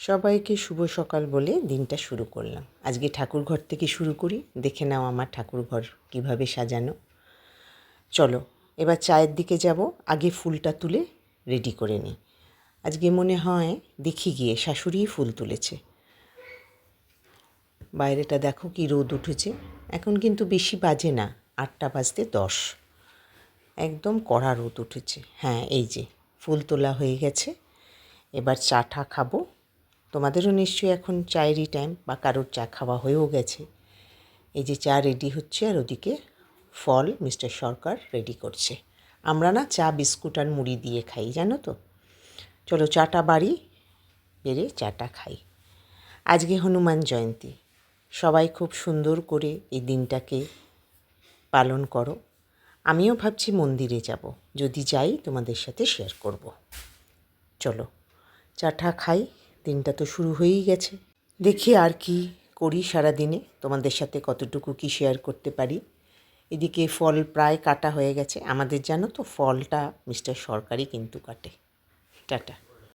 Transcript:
সবাইকে শুভ সকাল বলে দিনটা শুরু করলাম। আজকে ঠাকুর ঘর থেকে শুরু করি। দেখে নাও আমার ঠাকুর ঘর কীভাবে সাজানো। চলো এবার চায়ের দিকে যাব। আগে ফুলটা তুলে রেডি করে নিই। আজকে মনে হয় দেখি গিয়ে শাশুড়িই ফুল তুলেছে। বাইরেটা দেখো কি রোদ উঠেছে। এখন কিন্তু বেশি বাজে না, 8টা বাজতে 10। একদম কড়া রোদ উঠেছে। হ্যাঁ, এই যে ফুল তোলা হয়ে গেছে। এবার চাটা খাবো। তোমাদেরও নিশ্চয়ই এখন চায়েরই টাইম, বা কারোর চা খাওয়া হয়েও গেছে। এই যে চা রেডি হচ্ছে, আর ওদিকে ফল মিস্টার সরকার রেডি করছে। আমরা না চা বিস্কুট আর মুড়ি দিয়ে খাই, জানো তো। চলো চাটা বাড়ি, বেড়ে চাটা খাই। আজকে হনুমান জয়ন্তী। সবাই খুব সুন্দর করে এই দিনটাকে পালন করো। আমিও ভাবছি মন্দিরে যাব, যদি যাই তোমাদের সাথে শেয়ার করব। চলো চাটা খাই। দিনটা তো শুরু হয়েই গেছে। দেখি আর কি করি সারাদিনে, তোমাদের সাথে কতটুকু কি শেয়ার করতে পারি। এদিকে ফল প্রায় কাটা হয়ে গেছে। আমাদের জানো তো ফলটা মিস্টার সরকারই কিন্তু কাটে। টাটা।